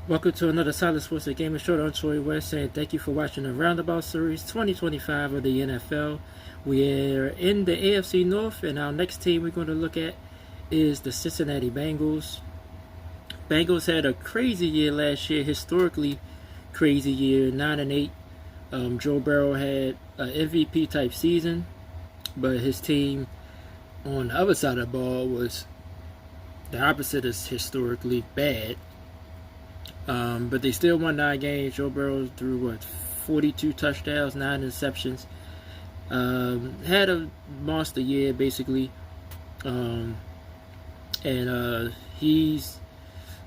Welcome to another Solid Sports and Gaming Show. I'm Troy West saying thank you for watching the Roundabout Series 2025 of the NFL. We're in the AFC North, and our next team we're going to look at is the Cincinnati Bengals. Bengals had a crazy year last year, historically crazy year, 9-8. Joe Burrow had an MVP type season, but his team on the other side of the ball was the opposite, is historically bad. But they still won 9 games. Joe Burrow threw 42 touchdowns, 9 interceptions. Had a monster year basically, and he's,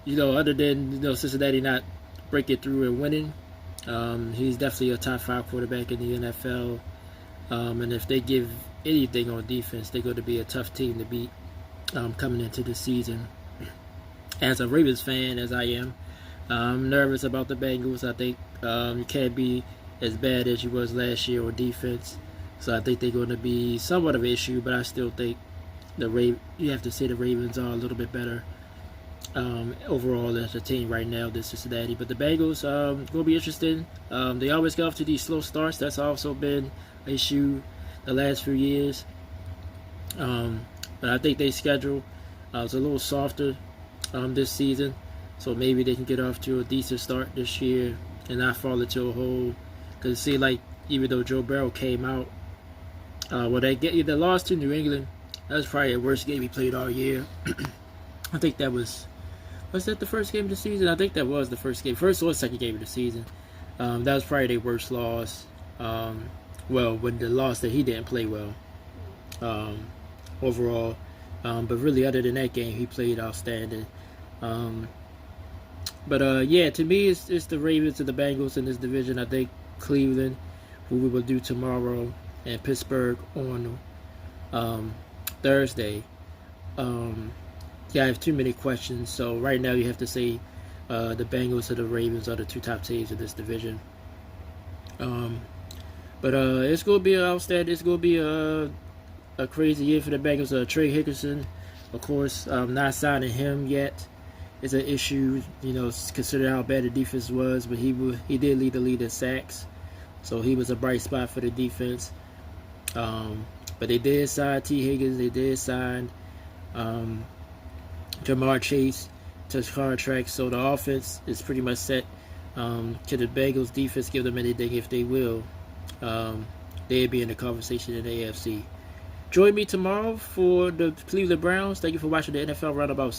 other than Cincinnati not breaking through and winning, he's definitely a top 5 quarterback in the NFL. And if they give anything on defense, they're going to be a tough team to beat coming into the season. As a Ravens fan, as I am, I'm nervous about the Bengals. I think you can't be as bad as you was last year on defense. So I think they're going to be somewhat of an issue, but I still think you have to say the Ravens are a little bit better overall as a team right now than Cincinnati. But the Bengals going to be interesting. They always get off to these slow starts. That's also been an issue the last few years. But I think their schedule is a little softer this season. So maybe they can get off to a decent start this year and not fall into a hole. Because it seems like even though Joe Burrow came out, they lost to New England. That was probably the worst game he played all year. I think that was that the first game of the season? I think that was the first game. First or second game of the season. That was probably their worst loss. When the loss that he didn't play well overall. But really, other than that game, he played outstanding. To me, it's the Ravens and the Bengals in this division. I think Cleveland, who we will do tomorrow, and Pittsburgh on Thursday. I have too many questions. So right now, you have to say the Bengals or the Ravens are the 2 top teams in this division. It's going to be outstanding. It's going to be a crazy year for the Bengals. Trey Hickerson, of course, not signing him yet is an issue, considering how bad the defense was, but he did lead the lead in sacks, so he was a bright spot for the defense. But they did sign T. Higgins, they did sign Jamar Chase to his contract, so the offense is pretty much set. Can the Bengals defense give them anything? If they will, they'll be in the conversation in the AFC. Join me tomorrow for the Cleveland Browns. Thank you for watching the NFL Roundabout.